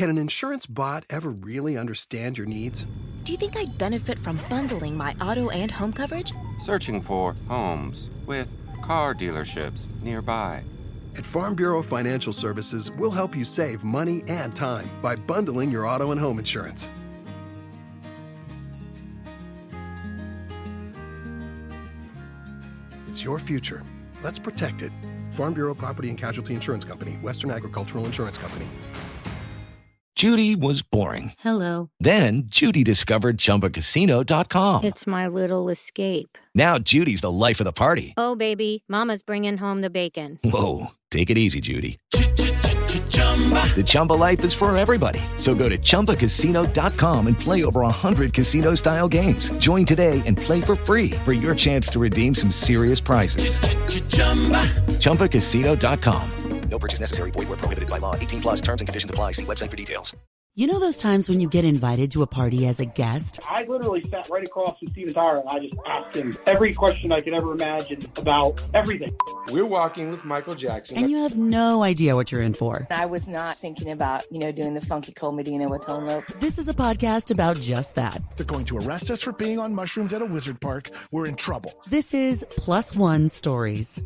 Can an insurance bot ever really understand your needs? Do you think I'd benefit from bundling my auto and home coverage? Searching for homes with car dealerships nearby. At Farm Bureau Financial Services, we'll help you save money and time by bundling your auto and home insurance. It's your future. Let's protect it. Farm Bureau Property and Casualty Insurance Company, Western Agricultural Insurance Company. Judy was boring. Hello. Then Judy discovered ChumbaCasino.com. It's my little escape. Now Judy's the life of the party. Oh, baby, mama's bringing home the bacon. Whoa, take it easy, Judy. The Chumba life is for everybody. So go to ChumbaCasino.com and play over 100 casino-style games. Join today and play for free for your chance to redeem some serious prizes. ChumbaCasino.com. No purchase necessary. Void where prohibited by law. 18 plus terms and conditions apply. See website for details. You know those times when you get invited to a party as a guest? I literally sat right across from Steven Tyler and I just asked him every question I could ever imagine about everything. We're walking with Michael Jackson. And you have no idea what you're in for. I was not thinking about, doing the funky Cole Medina with Home Rope. This is a podcast about just that. They're going to arrest us for being on mushrooms at a wizard park. We're in trouble. This is Plus One Stories.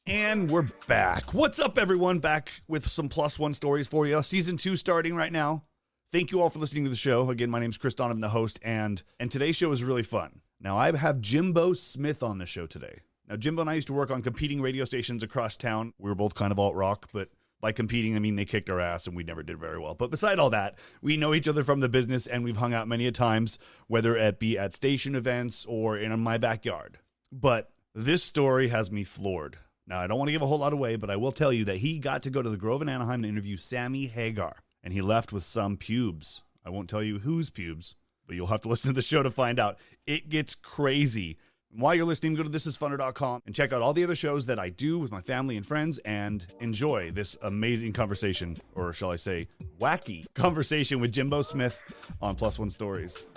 And we're back. What's up, everyone? Back with some Plus One Stories for you. Season 2 starting right now. Thank you all for listening to the show. Again, my name is Chris Donovan, the host, and today's show is really fun. Now, I have Jimbo Smith on the show today. Now, Jimbo and I used to work on competing radio stations across town. We were both kind of alt-rock, but by competing, I mean they kicked our ass and we never did very well. But beside all that, we know each other from the business and we've hung out many a times, whether it be at station events or in my backyard. But this story has me floored. Now, I don't want to give a whole lot away, but I will tell you that he got to go to the Grove in Anaheim to interview Sammy Hagar, and he left with some pubes. I won't tell you whose pubes, but you'll have to listen to the show to find out. It gets crazy. And while you're listening, go to thisisfunner.com and check out all the other shows that I do with my family and friends and enjoy this amazing conversation, or shall I say, wacky conversation with Jimbo Smith on Plus One Stories.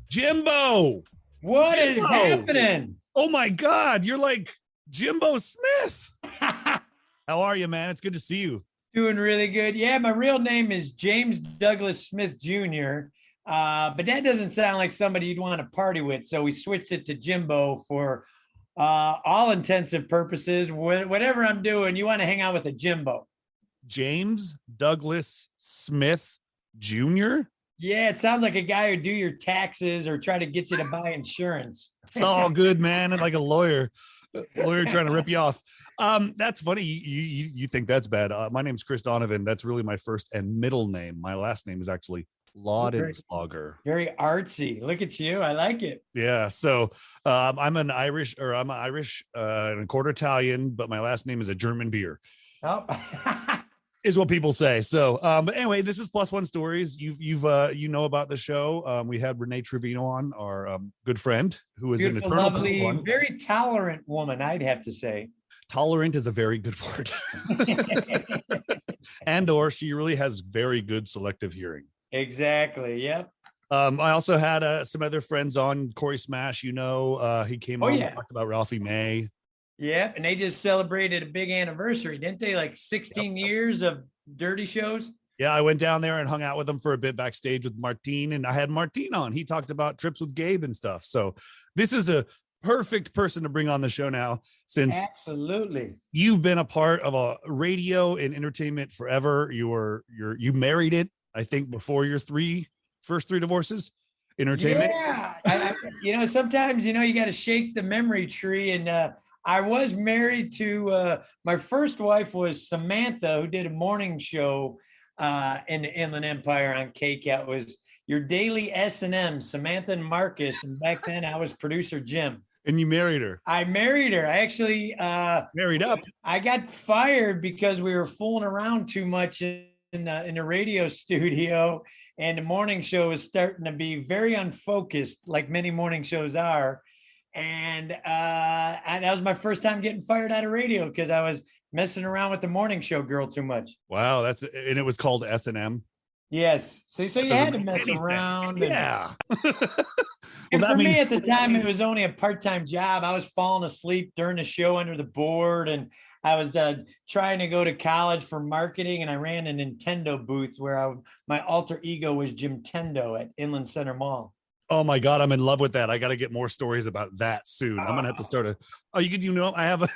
Jimbo! What is happening? Oh my God, you're like Jimbo Smith. How are you, man? It's good to see you. Doing really good. Yeah, my real name is James Douglas Smith Jr., but that doesn't sound like somebody you'd want to party with, so we switched it to Jimbo for all intensive purposes. Whatever I'm doing, you want to hang out with a Jimbo. James Douglas Smith Jr.? Yeah, it sounds like a guy who'd do your taxes or try to get you to buy insurance. It's all good, man. Like a lawyer trying to rip you off. That's funny. You think that's bad. My name's Chris Donovan. That's really my first and middle name. My last name is actually Laudenslager. Very artsy. Look at you. I like it. Yeah. So I'm Irish and a quarter Italian, but my last name is a German beer. Oh. Is what people say. So, but anyway, this is Plus One Stories. You've about the show. We had Renee Trevino on, our good friend, who is an eternal lovely, Plus One. very tolerant woman, I'd have to say. Tolerant is a very good word. or she really has very good selective hearing. Exactly. Yep. I also had some other friends on. Corey Smash, he came on and talked about Ralphie May. Yeah, and they just celebrated a big anniversary, didn't they? Like 16 years of Dirty Shows. Yeah, I went down there and hung out with them for a bit backstage with Martine, and I had Martine on. He talked about trips with Gabe and stuff. So this is a perfect person to bring on the show now, since absolutely you've been a part of a radio and entertainment forever. You married it, I think, before your first three divorces. Entertainment. Yeah, sometimes you got to shake the memory tree and. I was married to my first wife was Samantha, who did a morning show in the Inland Empire on KCAT. It was your daily S&M, Samantha and Marcus. And back then I was producer Jim. And you married her? I married her. I actually married up. I got fired because we were fooling around too much in the radio studio. And the morning show was starting to be very unfocused, like many morning shows are. And that was my first time getting fired out of radio because I was messing around with the morning show girl too much. Wow, and it was called S&M. Yes. See, so you Doesn't had to make mess anything. around. Yeah. And for me at the time, it was only a part-time job. I was falling asleep during the show under the board, and I was trying to go to college for marketing, and I ran a Nintendo booth where my alter ego was Jim Tendo at Inland Center Mall. Oh my God, I'm in love with that. I got to get more stories about that soon. I'm gonna have to start I have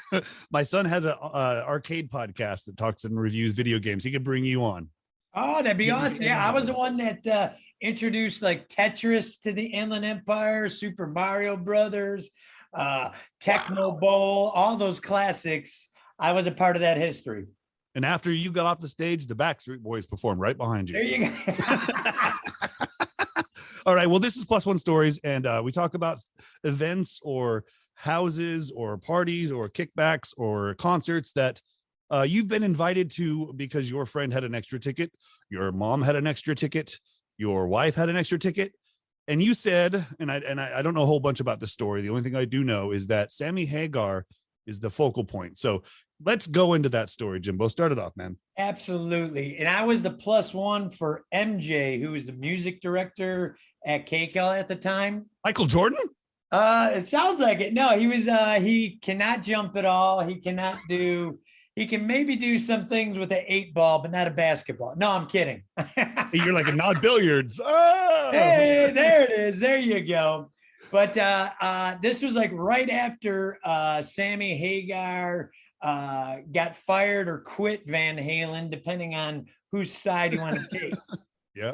my son has a arcade podcast that talks and reviews video games. He could bring you on. Oh, that'd be awesome. Yeah, I was the one that introduced like Tetris to the Inland Empire, Super Mario Brothers, Tecmo Bowl, all those classics. I was a part of that history. And after you got off the stage, the Backstreet Boys performed right behind you. There you go. All right. Well, this is Plus One Stories, and we talk about events or houses or parties or kickbacks or concerts that you've been invited to because your friend had an extra ticket, your mom had an extra ticket, your wife had an extra ticket, and you said, and I don't know a whole bunch about this story. The only thing I do know is that Sammy Hagar is the focal point. So let's go into that story, Jimbo. Start it off, man. Absolutely. And I was the +1 for MJ, who was the music director at KCAL at the time. Michael Jordan? It sounds like it. No, he was he cannot jump at all. He can maybe do some things with an 8-ball, but not a basketball. No, I'm kidding. You're like, not billiards. Oh! Hey, there it is. There you go. But this was like right after Sammy Hagar got fired or quit Van Halen, depending on whose side you want to take. Yeah.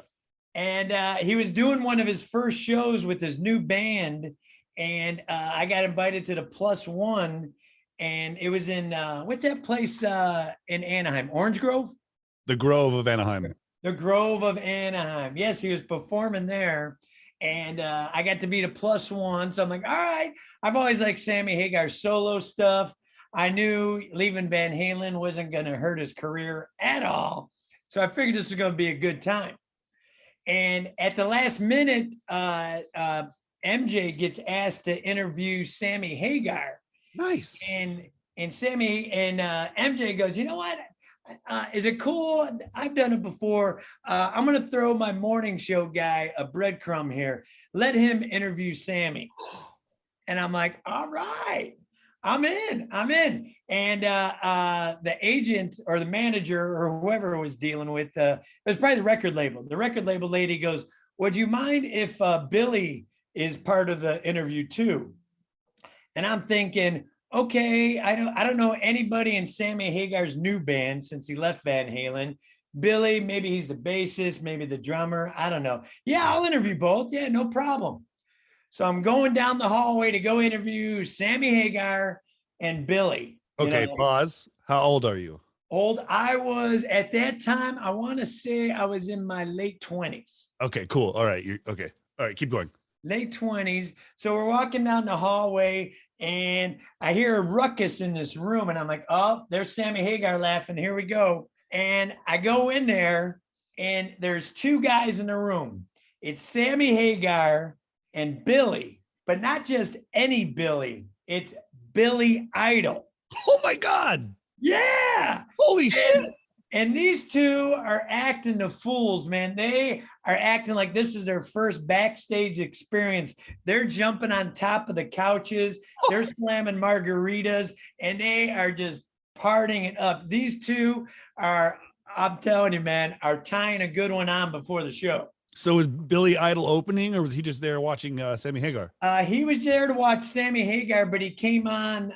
And he was doing one of his first shows with his new band. And I got invited to the +1. And it was in, what's that place in Anaheim? Orange Grove? The Grove of Anaheim. The Grove of Anaheim. Yes, he was performing there. And I got to be the +1. So I'm like, all right. I've always liked Sammy Hagar's solo stuff. I knew leaving Van Halen wasn't going to hurt his career at all. So I figured this was going to be a good time. And at the last minute, MJ gets asked to interview Sammy Hagar. Nice. And Sammy and MJ goes, you know what? Is it cool? I've done it before. I'm going to throw my morning show guy a breadcrumb here. Let him interview Sammy. And I'm like, all right, I'm in. And the agent or the manager or whoever was dealing with, it was probably the record label. The record label lady goes, would you mind if Billy is part of the interview too? And I'm thinking, okay, I don't know anybody in Sammy Hagar's new band since he left Van Halen. Billy, maybe he's the bassist, maybe the drummer. I don't know. Yeah, I'll interview both. Yeah, no problem. So I'm going down the hallway to go interview Sammy Hagar and Billy. Okay, pause. How old are you? Old. I was at that time, I want to say I was in my late 20s. Okay, cool. All right. Okay. All right, keep going. Late 20s. So we're walking down the hallway and I hear a ruckus in this room. And I'm like, oh, there's Sammy Hagar laughing. Here we go. And I go in there and there's two guys in the room. It's Sammy Hagar and Billy, but not just any Billy. It's Billy Idol. Oh my God. Yeah. Holy shit. And these two are acting the fools, man. They are acting like this is their first backstage experience. They're jumping on top of the couches. They're slamming margaritas, and they are just partying it up. These two are, I'm telling you, man, are tying a good one on before the show. So was Billy Idol opening, or was he just there watching Sammy Hagar? He was there to watch Sammy Hagar, but he came on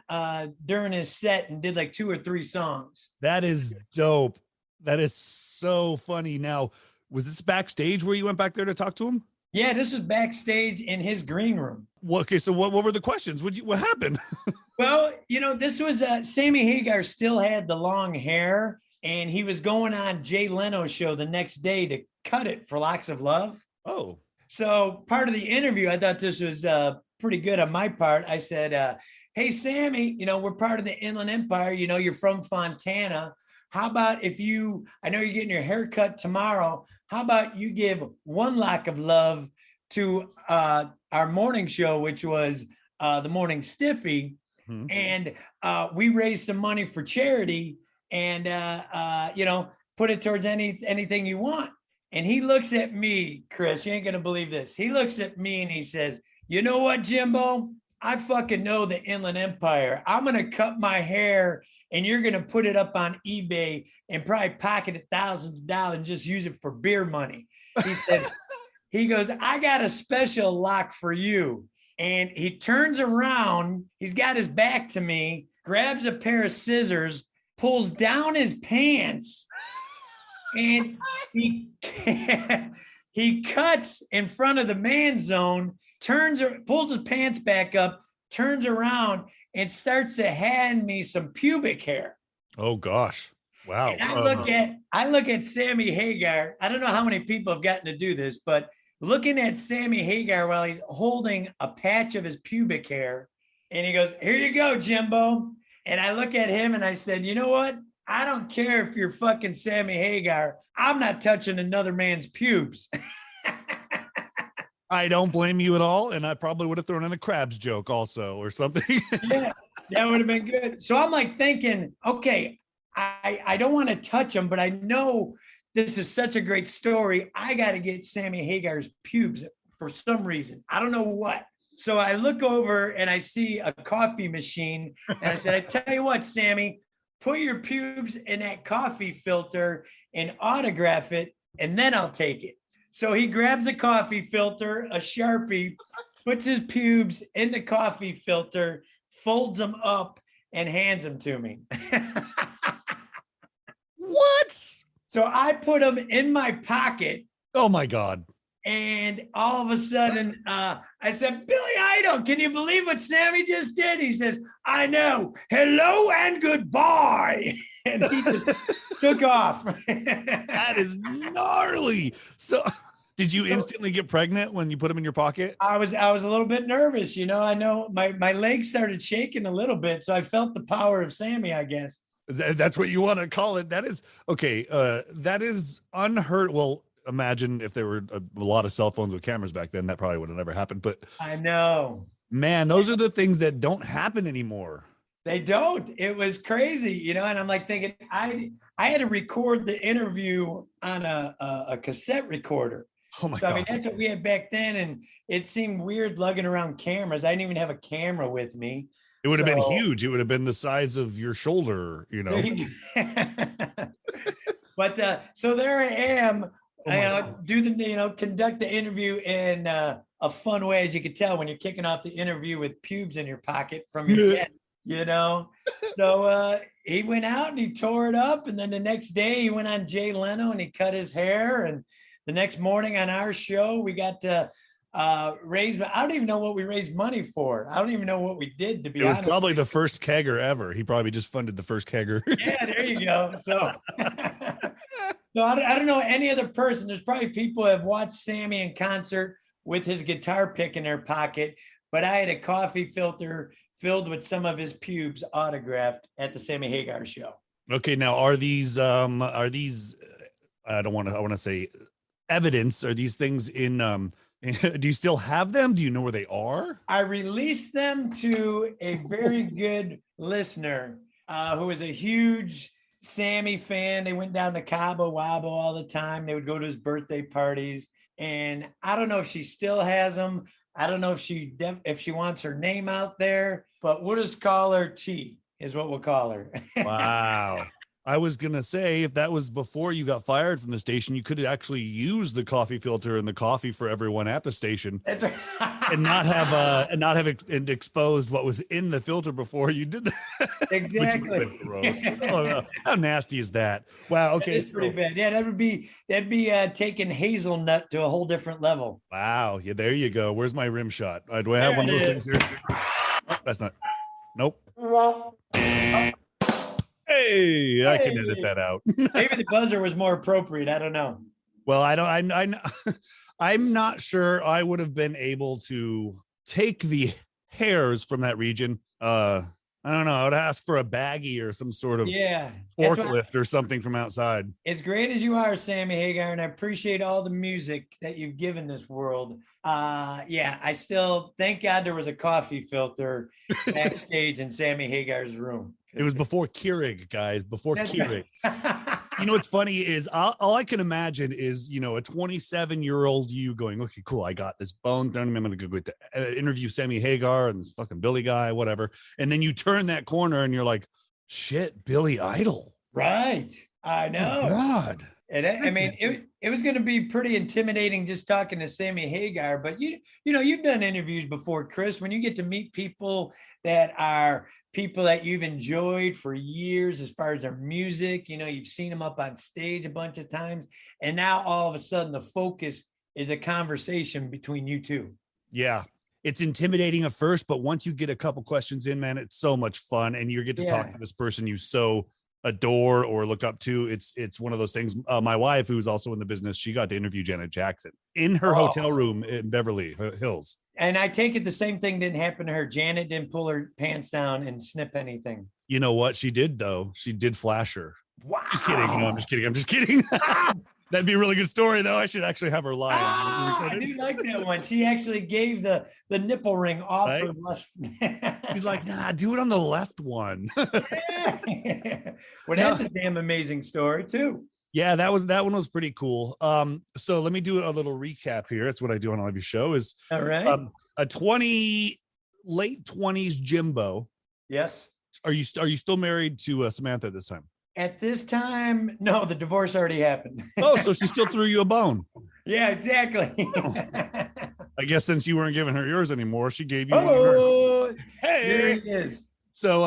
during his set and did like 2 or 3 songs. That is dope. That is so funny. Now, was this backstage where you went back there to talk to him? Yeah, this was backstage in his green room. Okay, so what were the questions? What happened? Well, this was Sammy Hagar still had the long hair, and he was going on Jay Leno's show the next day to cut it for Locks of Love. Oh. So part of the interview, I thought this was pretty good on my part. I said, hey, Sammy, we're part of the Inland Empire. You're from Fontana. How about I know you're getting your hair cut tomorrow. How about you give one lock of love to our morning show, which was the Morning Stiffy. Mm-hmm. And we raised some money for charity and, put it towards anything you want. And he looks at me, Chris, you ain't going to believe this. He looks at me and he says, you know what, Jimbo? I fucking know the Inland Empire. I'm going to cut my hair and you're going to put it up on eBay and probably pocket it thousands of dollars and just use it for beer money. He said, he goes, I got a special lock for you. And he turns around, he's got his back to me, grabs a pair of scissors, pulls down his pants, and he cuts in front of the man zone, pulls his pants back up, turns around, and starts to hand me some pubic hair. Oh gosh. Wow. And I look at Sammy Hagar. I don't know how many people have gotten to do this, but looking at Sammy Hagar while he's holding a patch of his pubic hair, and he goes, here you go, Jimbo. And I look at him and I said, you know what? I don't care if you're fucking Sammy Hagar. I'm not touching another man's pubes. I don't blame you at all. And I probably would have thrown in a crabs joke also or something. Yeah, that would have been good. So I'm like thinking, okay, I don't want to touch him, but I know this is such a great story. I got to get Sammy Hagar's pubes for some reason. I don't know what. So I look over and I see a coffee machine. And I said, I tell you what, Sammy, put your pubes in that coffee filter and autograph it, and then I'll take it. So he grabs a coffee filter, a Sharpie, puts his pubes in the coffee filter, folds them up, and hands them to me. What? So I put them in my pocket. Oh my God. And all of a sudden, I said, Billy Idol, can you believe what Sammy just did? He says, I know. Hello and goodbye. And he just took off. That is gnarly. So did you instantly get pregnant when you put them in your pocket? I was a little bit nervous. You know, I know my legs started shaking a little bit. So I felt the power of Sammy, I guess. That's what you want to call it. That is okay. That is unheard. Well, imagine if there were a lot of cell phones with cameras back then, that probably would have never happened. But I know, man, those are the things that don't happen anymore. They don't. It was crazy, you know. And I'm like thinking, I had to record the interview on a cassette recorder. Oh my God. God. I mean, that's what we had back then, and it seemed weird lugging around cameras. I didn't even have a camera with me. It would have been huge. It would have been the size of your shoulder, you know. But so there I am. Conduct the interview in a fun way, as you can tell when you're kicking off the interview with pubes in your pocket from your head, you know. So he went out and he tore it up, and then the next day he went on Jay Leno and he cut his hair, and the next morning on our show we got to raise. I don't even know what we raised money for. I don't even know what we did, to be honest. It was probably the first kegger ever. He probably just funded the first kegger. Yeah, there you go. So. So I don't know any other person. There's probably people who have watched Sammy in concert with his guitar pick in their pocket, but I had a coffee filter filled with some of his pubes autographed at the Sammy Hagar show. Okay, now are these I want to say evidence? Are these things in do you still have them? Do you know where they are? I released them to a very good listener who is a huge Sammy fan. They went down to Cabo Wabo all the time. They would go to his birthday parties, and I don't know if she still has them. I don't know if she wants her name out there, but we'll just call her T is what we'll call her. Wow. I was gonna say, if that was before you got fired from the station, you could actually use the coffee filter and the coffee for everyone at the station, and not have exposed what was in the filter before you did that. Exactly. Gross. Oh, no. How nasty is that? Wow. Okay, it's pretty bad. Yeah, that'd be taking hazelnut to a whole different level. Wow. Yeah, there you go. Where's my rim shot? Do I have one of those things here? Oh, that's not. Nope. Hey, I can edit that out. Maybe the buzzer was more appropriate. I don't know. Well, I'm not sure I would have been able to take the hairs from that region. I don't know. I would ask for a baggie or some sort of forklift or something from outside. As great as you are, Sammy Hagar, and I appreciate all the music that you've given this world. I still thank God there was a coffee filter backstage in Sammy Hagar's room. It was before Keurig, guys. Before Keurig. Right. You know what's funny is all I can imagine is, you know, a 27-year-old you going, okay, cool, I got this bone. I'm going to go interview Sammy Hagar and this fucking Billy guy, whatever. And then you turn that corner and you're like, shit, Billy Idol. Right. I know. Oh, God. And I mean, it was going to be pretty intimidating just talking to Sammy Hagar, but you know, you've done interviews before, Chris, when you get to meet people that are people that you've enjoyed for years as far as their music, you know, you've seen them up on stage a bunch of times, and now all of a sudden the focus is a conversation between you two. Yeah. It's intimidating at first, but once you get a couple questions in, man, it's so much fun. And you get to talk to this person you so adore or look up to. It's one of those things. My wife, who's also in the business, she got to interview Janet Jackson in her hotel room in Beverly Hills. And I take it the same thing didn't happen to her. Janet didn't pull her pants down and snip anything. You know what she did, though? She did flash her. Wow. Just kidding. No, I'm just kidding. I'm just kidding. That'd be a really good story, though. I should actually have her live. I do like that one. She actually gave the nipple ring off her left. She's like, nah, do it on the left one. Well, that's a damn amazing story, too. Yeah, that one was pretty cool. So let me do a little recap here. That's what I do on every show is all right. A late 20s Jimbo. Yes. Are you still married to Samantha at this time? At this time, no, the divorce already happened. Oh, so she still threw you a bone. Yeah, exactly. I guess since you weren't giving her yours anymore, she gave you yours. Hey, there it is. So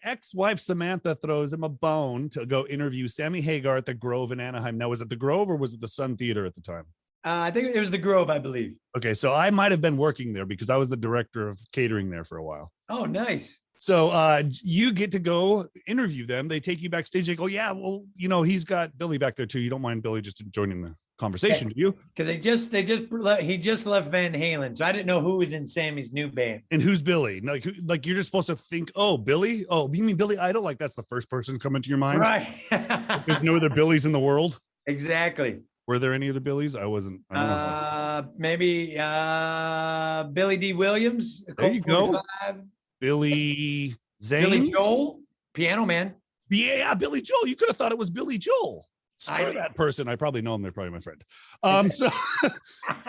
ex-wife Samantha throws him a bone to go interview Sammy Hagar at the Grove in Anaheim. Now, was it the Grove or was it the Sun Theater at the time? I think it was the Grove, I believe. Okay, so I might have been working there because I was the director of catering there for a while. Oh, nice. So you get to go interview them. They take you backstage. They go, yeah, well, you know, he's got Billy back there too. You don't mind Billy just joining the conversation, do you? Because he just left Van Halen, so I didn't know who was in Sammy's new band. And who's Billy? Like you're just supposed to think, oh, Billy. Oh, you mean Billy Idol? Like that's the first person coming to your mind, right? There's no other Billys in the world. Exactly. Were there any other Billys? I don't know. Maybe Billy D. Williams. There you go. Billy Zane. Billy Joel, Piano Man. Yeah, Billy Joel. You could have thought it was Billy Joel. Screw that person. I probably know him. They're probably my friend.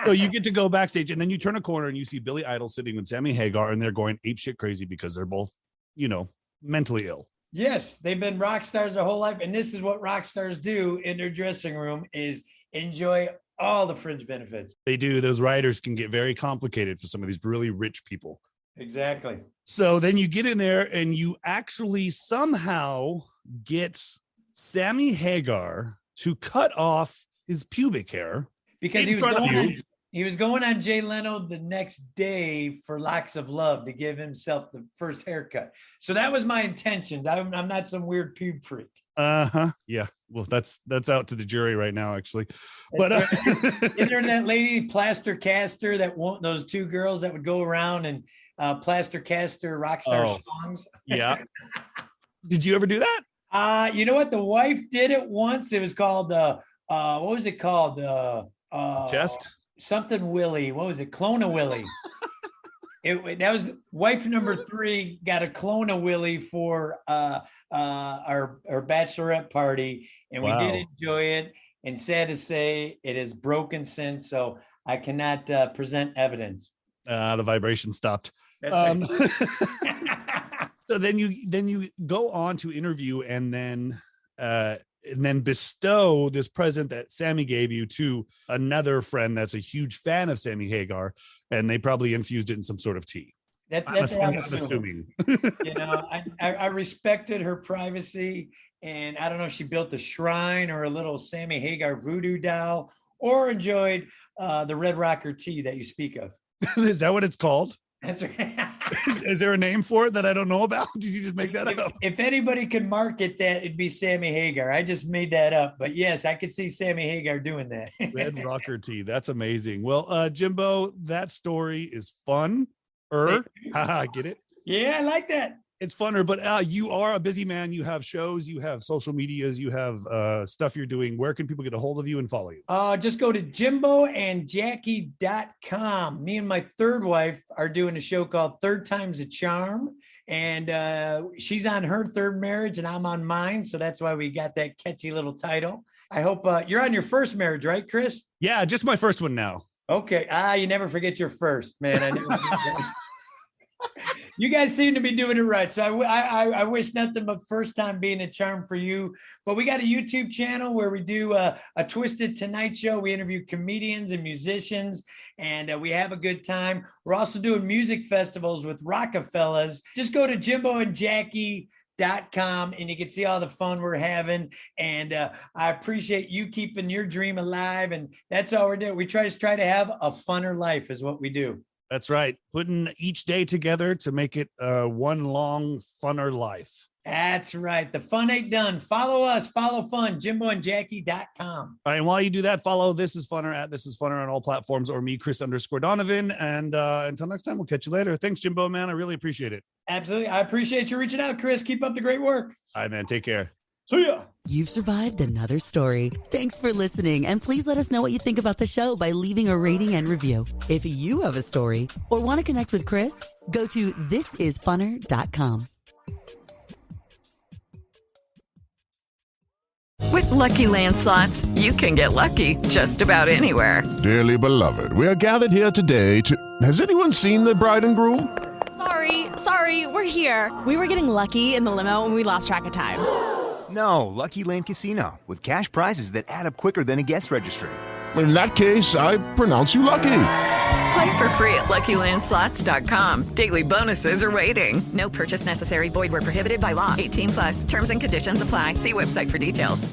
So you get to go backstage, and then you turn a corner and you see Billy Idol sitting with Sammy Hagar, and they're going apeshit crazy because they're both, you know, mentally ill. Yes, they've been rock stars their whole life, and this is what rock stars do in their dressing room: is enjoy all the fringe benefits. They do. Those writers can get very complicated for some of these really rich people. Exactly. So then you get in there and you actually somehow get Sammy Hagar to cut off his pubic hair because he was going on Jay Leno the next day for Locks of Love to give himself the first haircut. So that was my intention. I'm not some weird pube freak. Yeah. Well, that's out to the jury right now, actually. But isn't there that lady Plaster Caster those two girls that would go around and Plaster Caster rock star songs? Yeah. Did you ever do that? You know what? The wife did it once. It was called what was it called? Chest? Something Willie. What was it? Clona Willie. That was wife number 3 got a Clona Willie for our bachelorette party, and we did enjoy it. And sad to say, it is broken since, so I cannot present evidence. The vibration stopped. That's right. So then you go on to interview and then bestow this present that Sammy gave you to another friend that's a huge fan of Sammy Hagar, and they probably infused it in some sort of tea. That's I'm assuming. You know, I respected her privacy, and I don't know if she built a shrine or a little Sammy Hagar voodoo doll, or enjoyed the Red Rocker tea that you speak of. Is that what it's called? That's right. Is there a name for it that I don't know about? Did you just make that up? If anybody could market that, it'd be Sammy Hagar. I just made that up. But yes, I could see Sammy Hagar doing that. Red Rocker tea. That's amazing. Well, Jimbo, that story is fun. Haha, get it? Yeah, I like that. It's funner, but you are a busy man. You have shows, you have social medias, you have stuff you're doing. Where can people get a hold of you and follow you? Just go to jimboandjackie.com. Me and my third wife are doing a show called Third Time's a Charm. And she's on her third marriage and I'm on mine. So that's why we got that catchy little title. I hope you're on your first marriage, right, Chris? Yeah, just my first one now. Okay. You never forget your first, man. I never You guys seem to be doing it right. So I wish nothing but first time being a charm for you. But we got a YouTube channel where we do a Twisted Tonight Show. We interview comedians and musicians, and we have a good time. We're also doing music festivals with Rockefellers. Just go to jimboandjackie.com and you can see all the fun we're having. And I appreciate you keeping your dream alive. And that's all we're doing. We try to have a funner life is what we do. That's right. Putting each day together to make it one long, funner life. That's right. The fun ain't done. Follow us. Follow fun. jimboandjackie.com. All right. And while you do that, follow This Is Funner at This Is Funner on all platforms, or me, Chris_Donovan. And until next time, we'll catch you later. Thanks, Jimbo, man. I really appreciate it. Absolutely. I appreciate you reaching out, Chris. Keep up the great work. All right, man. Take care. See ya. You've survived another story. Thanks for listening, and please let us know what you think about the show by leaving a rating and review. If you have a story or want to connect with Chris, go to thisisfunner.com. With Lucky Land Slots, you can get lucky just about anywhere. Dearly beloved, we are gathered here today to... Has anyone seen the bride and groom? Sorry, we're here. We were getting lucky in the limo and we lost track of time. No, Lucky Land Casino, with cash prizes that add up quicker than a guest registry. In that case, I pronounce you lucky. Play for free at LuckyLandSlots.com. Daily bonuses are waiting. No purchase necessary. Void where prohibited by law. 18+. Terms and conditions apply. See website for details.